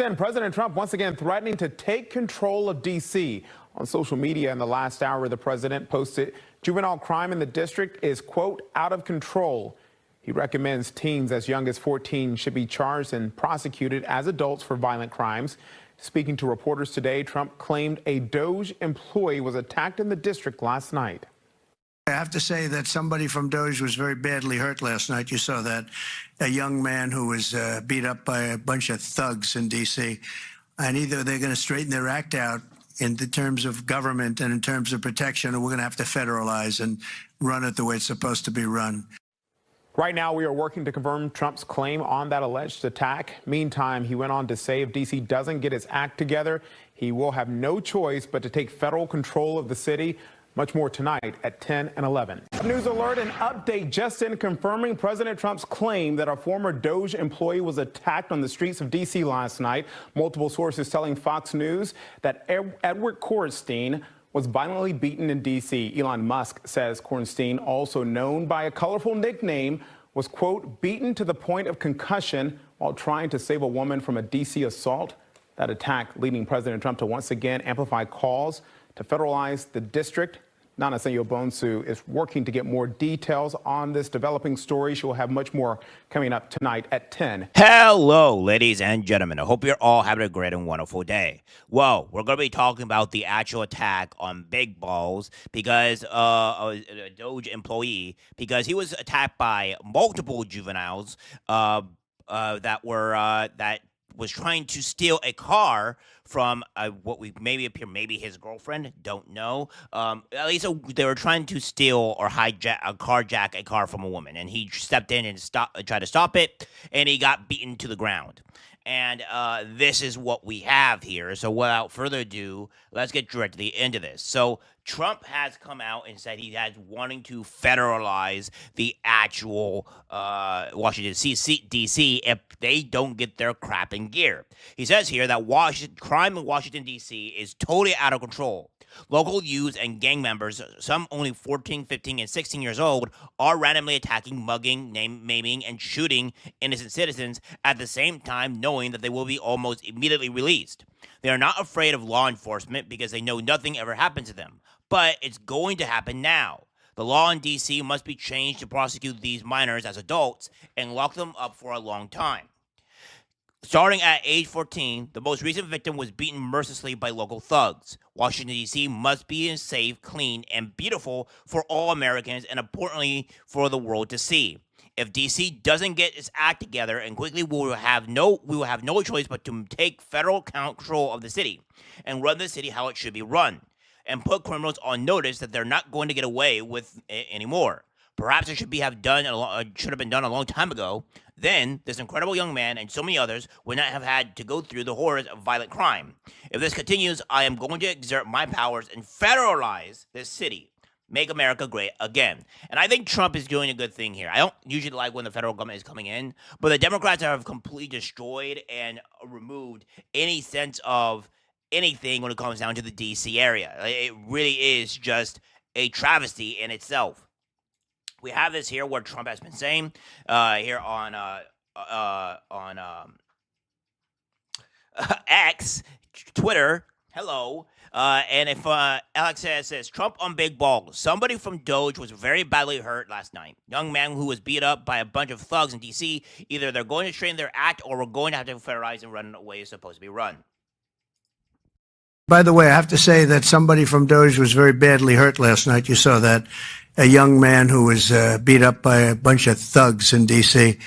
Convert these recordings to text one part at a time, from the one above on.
And President Trump once again threatening to take control of D.C. On social media in the last hour, the president posted juvenile crime in the district is, quote, out of control. He recommends teens as young as 14 should be charged and prosecuted as adults for violent crimes. Speaking to reporters today, Trump claimed a DOGE employee was attacked in the district last night. I have to say that somebody from DOGE was very badly hurt last night. You saw that. A young man who was beat up by a bunch of thugs in D.C. And either they're going to straighten their act out in the terms of government and in terms of protection, or we're going to have to federalize and run it the way it's supposed to be run. Right now, we are working to confirm Trump's claim on that alleged attack. Meantime, he went on to say if D.C. doesn't get its act together, he will have no choice but to take federal control of the city. Much more tonight at 10 and 11. News alert, an update just in confirming President Trump's claim that a former DOGE employee was attacked on the streets of D.C. last night. Multiple sources telling Fox News that Edward Kornstein was violently beaten in D.C. Elon Musk says Kornstein, also known by a colorful nickname, was, quote, beaten to the point of concussion while trying to save a woman from a D.C. assault. That attack leading President Trump to once again amplify calls to federalize the district. Nana Bonsu is working to get more details on this developing story. She will have much more coming up tonight at 10. Hello, ladies and gentlemen. I hope you're all having a great and wonderful day. Well, we're going to be talking about the actual attack on Big Balls because a DOGE employee, because he was attacked by multiple juveniles that was trying to steal a car from what we maybe his girlfriend, don't know. At least they were trying to steal or carjack a car from a woman, and he stepped in and tried to stop it, and he got beaten to the ground. And this is what we have here. So without further ado, let's get directly into this. So Trump has come out and said he has wanting to federalize the actual Washington, D.C. if they don't get their crap in gear. He says here that crime in Washington, D.C. is totally out of control. Local youths and gang members, some only 14, 15, and 16 years old, are randomly attacking, mugging, maiming, and shooting innocent citizens at the same time knowing that they will be almost immediately released. They are not afraid of law enforcement because they know nothing ever happened to them. But it's going to happen now. The law in D.C. must be changed to prosecute these minors as adults and lock them up for a long time. Starting at age 14, the most recent victim was beaten mercilessly by local thugs. Washington, D.C. must be safe, clean, and beautiful for all Americans and importantly for the world to see. If D.C. doesn't get its act together and quickly, we will have no choice but to take federal control of the city and run the city how it should be run and put criminals on notice that they're not going to get away with it anymore. Perhaps it should have been done a long time ago. Then this incredible young man and so many others would not have had to go through the horrors of violent crime. If this continues, I am going to exert my powers and federalize this city. Make America great again. And I think Trump is doing a good thing here. I don't usually like when the federal government is coming in, but the Democrats have completely destroyed and removed any sense of anything when it comes down to the D.C. area. It really is just a travesty in itself. We have this here where Trump has been saying here on X, Twitter, hello. And if Alex says, Trump on Big Balls. Somebody from DOGE was very badly hurt last night. Young man who was beat up by a bunch of thugs in D.C. Either they're going to straighten their act or we're going to have to federalize and run the way it's supposed to be run. By the way, I have to say that somebody from DOGE was very badly hurt last night. You saw that. A young man who was beat up by a bunch of thugs in D.C.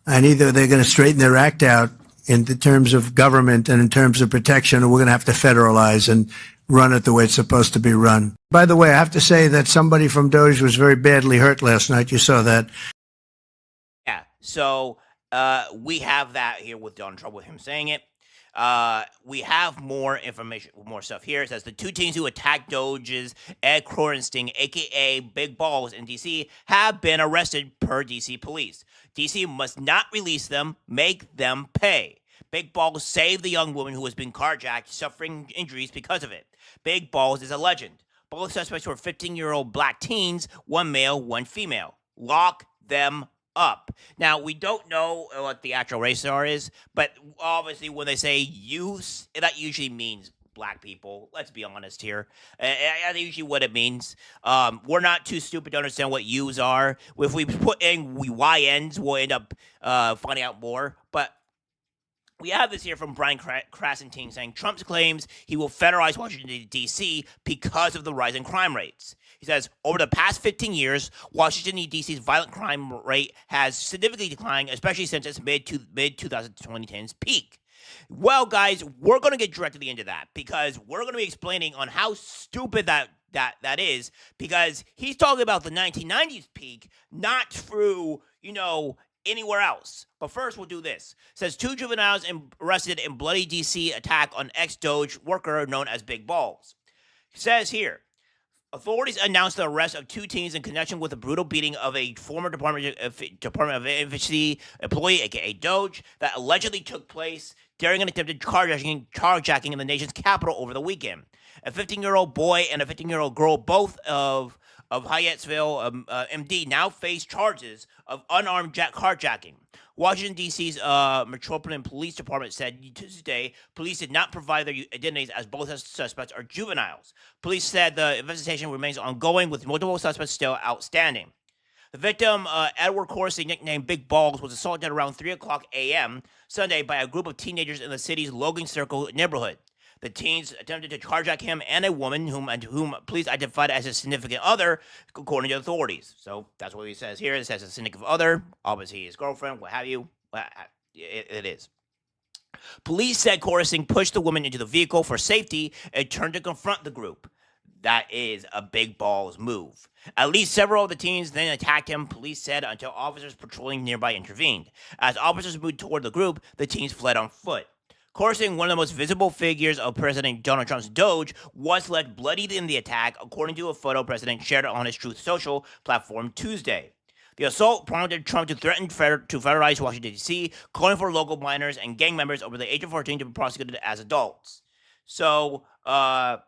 And either they're going to straighten their act out in the terms of government and in terms of protection, or we're going to have to federalize and run it the way it's supposed to be run. By the way, I have to say that somebody from DOGE was very badly hurt last night. You saw that. Yeah, so we have that here with Donald Trump, with him saying it. We have more information, more stuff here. It says the two teens who attacked Doge's Ed Kornstein, a.k.a. Big Balls in D.C., have been arrested per D.C. police. D.C. must not release them, make them pay. Big Balls saved the young woman who was being carjacked, suffering injuries because of it. Big Balls is a legend. Both suspects were 15-year-old black teens, one male, one female. Lock them up. Now, we don't know what the actual race is, but obviously when they say youth, that usually means black people. Let's be honest here. That's usually what it means. We're not too stupid to understand what U's are. If we put in YNs, we'll end up finding out more. But we have this here from Brian Krassenstein saying Trump claims he will federalize Washington, D.C. because of the rise in crime rates. He says, over the past 15 years, Washington, D.C.'s violent crime rate has significantly declined, especially since its mid-2010s peak. Well, guys, we're going to get directly into that because we're going to be explaining on how stupid that is, because he's talking about the 1990s peak, not through, anywhere else. But first, we'll do this. It says 2 juveniles arrested in bloody D.C. attack on ex-DOGE worker known as Big Balls. It says here, authorities announced the arrest of 2 teens in connection with a brutal beating of a former Department of Efficiency employee, aka DOGE, that allegedly took place during an attempted carjacking in the nation's capital over the weekend. A 15-year-old boy and a 15-year-old girl, both of Hyattsville, MD, now face charges of unarmed carjacking. Washington, D.C.'s Metropolitan Police Department said Tuesday police did not provide their identities as both suspects are juveniles. Police said the investigation remains ongoing with multiple suspects still outstanding. The victim, Edward Corsi, nicknamed Big Balls, was assaulted around 3 o'clock a.m. Sunday by a group of teenagers in the city's Logan Circle neighborhood. The teens attempted to carjack him and a woman whom police identified as a significant other, according to authorities. So that's what he says here. It says a significant other, obviously his girlfriend, what have you. It is. Police said Coruscant pushed the woman into the vehicle for safety and turned to confront the group. That is a Big Balls move. At least several of the teens then attacked him, police said, until officers patrolling nearby intervened. As officers moved toward the group, the teens fled on foot. Coruscant, one of the most visible figures of President Donald Trump's DOGE, was left bloodied in the attack, according to a photo President shared on his Truth Social platform Tuesday. The assault prompted Trump to threaten to federalize Washington, D.C., calling for local minors and gang members over the age of 14 to be prosecuted as adults. So, Elon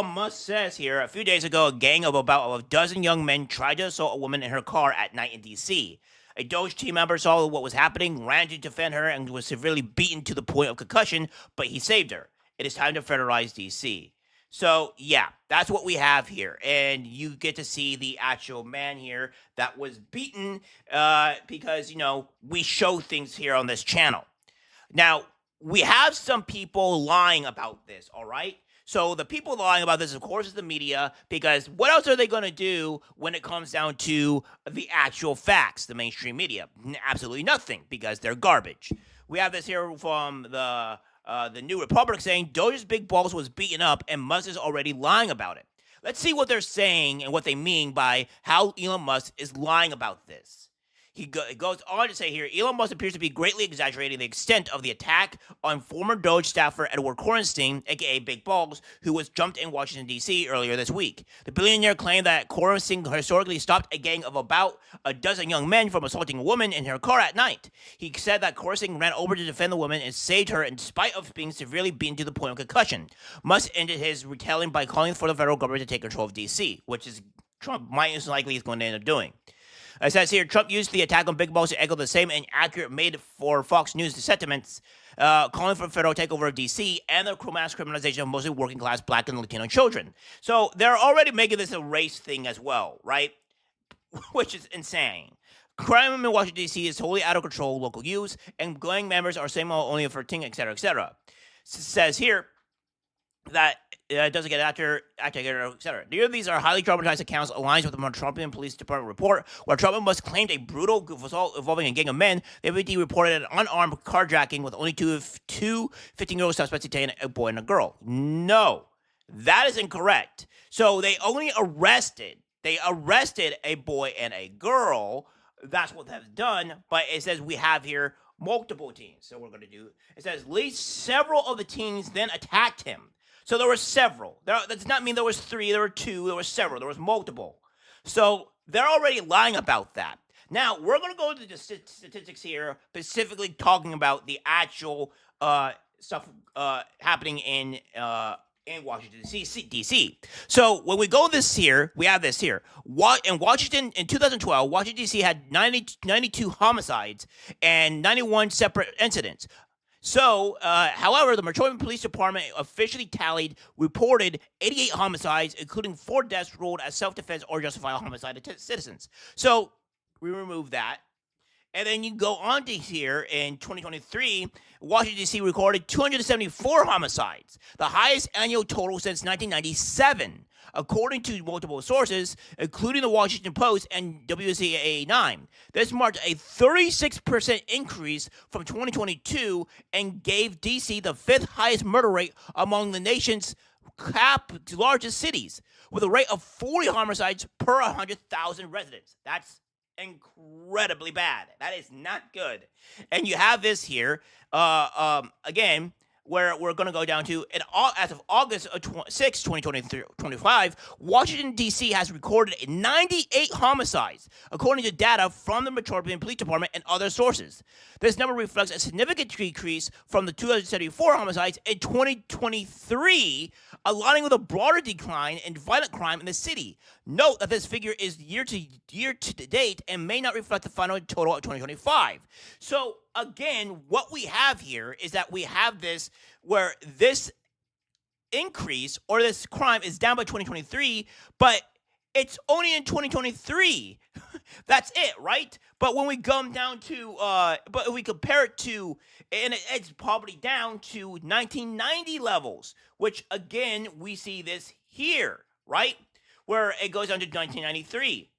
Musk says here, a few days ago, a gang of about a dozen young men tried to assault a woman in her car at night in D.C. A DOGE team member saw what was happening, ran to defend her, and was severely beaten to the point of concussion, but he saved her. It is time to federalize D.C. So, yeah, that's what we have here. And you get to see the actual man here that was beaten because, we show things here on this channel. Now, we have some people lying about this, all right? So the people lying about this, of course, is the media, because what else are they going to do when it comes down to the actual facts, the mainstream media? Absolutely nothing, because they're garbage. We have this here from the New Republic saying Doge's Big Balls was beaten up and Musk is already lying about it. Let's see what they're saying and what they mean by how Elon Musk is lying about this. He goes on to say here, Elon Musk appears to be greatly exaggerating the extent of the attack on former DOGE staffer Edward Coruscant, a.k.a. Big Balls, who was jumped in Washington, D.C. earlier this week. The billionaire claimed that Coruscant historically stopped a gang of about a dozen young men from assaulting a woman in her car at night. He said that Coruscant ran over to defend the woman and saved her in spite of being severely beaten to the point of concussion. Musk ended his retelling by calling for the federal government to take control of D.C., which is Trump most likely is going to end up doing. It says here, Trump used the attack on Big Balls to echo the same inaccurate made for Fox News sentiments, calling for a federal takeover of D.C. and the mass criminalization of mostly working-class Black and Latino children. So they're already making this a race thing as well, right? Which is insane. Crime in Washington, D.C. is totally out of control, local use, and gang members are same old, only for ting, etc., etc. Says here that it doesn't get after, etc. Neither of these are highly traumatized accounts aligned with the Metropolitan Police Department report, where Trump must claimed a brutal assault involving a gang of men. The MPD reported an unarmed carjacking with only two 15-year-old suspects detained, a boy and a girl. No, that is incorrect. So they only arrested a boy and a girl. That's what they've done. But it says we have here multiple teens. So we're going to do, it says at least several of the teens then attacked him. So there were several. That does not mean there was 3, there were 2, there were several, there was multiple. So they're already lying about that. Now, we're going to go to the statistics here, specifically talking about the actual stuff happening in in Washington, D.C. So when we go this here, we have this here. In Washington, in 2012, Washington, D.C. had 92 homicides and 91 separate incidents. So, however, the Metropolitan Police Department officially reported 88 homicides, including 4 deaths ruled as self-defense or justifiable homicide of citizens. So, we remove that. And then you go on to here in 2023, Washington, D.C. recorded 274 homicides, the highest annual total since 1997, according to multiple sources, including the Washington Post and WCAA 9. This marked a 36% increase from 2022 and gave D.C. the 5th highest murder rate among the nation's largest cities, with a rate of 40 homicides per 100,000 residents. That's incredibly bad. That is not good. And you have this here, again, where we're going to go down to, as of August 6, 2025, Washington, D.C. has recorded 98 homicides, according to data from the Metropolitan Police Department and other sources. This number reflects a significant decrease from the 274 homicides in 2023, aligning with a broader decline in violent crime in the city. Note that this figure is year to date and may not reflect the final total of 2025. So, again, what we have here is that we have this where this increase or this crime is down by 2023, but it's only in 2023. That's it, right? But when we come down to, but if we compare it to, and it's probably down to 1990 levels, which again, we see this here, right? Where it goes down to 1993.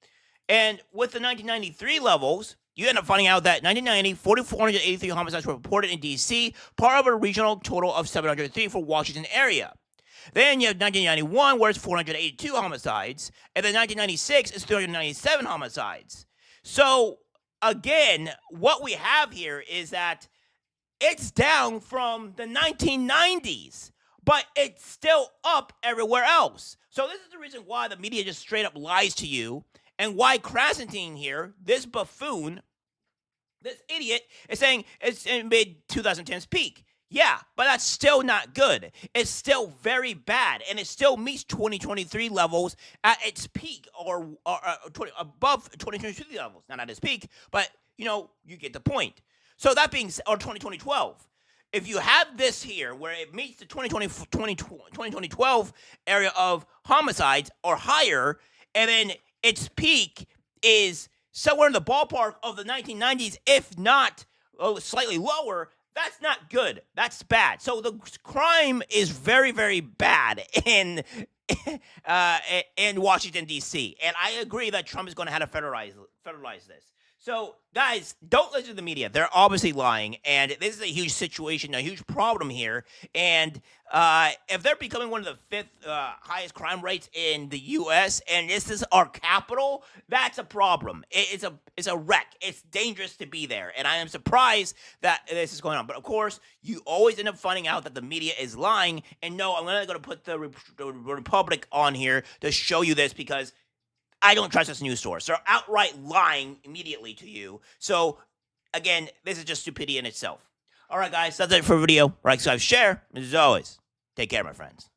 And with the 1993 levels, you end up finding out that 1990, 4,483 homicides were reported in D.C., part of a regional total of 703 for Washington area. Then you have 1991, where it's 482 homicides, and then 1996 is 397 homicides. So, again, what we have here is that it's down from the 1990s, but it's still up everywhere else. So this is the reason why the media just straight up lies to you, and why Krasentine here, this buffoon, this idiot, is saying it's in mid-2010s peak. Yeah, but that's still not good. It's still very bad, and it still meets 2023 levels at its peak, or above 2023 levels. Not at its peak, but, you get the point. So that being, or 2012. If you have this here, where it meets the 2012 area of homicides or higher, and then its peak is somewhere in the ballpark of the 1990s, if not slightly lower, that's not good. That's bad. So the crime is very, very bad in Washington, D.C. And I agree that Trump is going to have to federalize this. So, guys, don't listen to the media. They're obviously lying, and this is a huge situation, a huge problem here. And if they're becoming one of the 5th highest crime rates in the U.S., and this is our capital, that's a problem. It's a wreck. It's dangerous to be there, and I am surprised that this is going on. But, of course, you always end up finding out that the media is lying. And, no, I'm not going to put the Republic on here to show you this, because I don't trust this news source. They're outright lying immediately to you. So, again, this is just stupidity in itself. All right, guys, that's it for the video. Like, subscribe, share. As always, take care, my friends.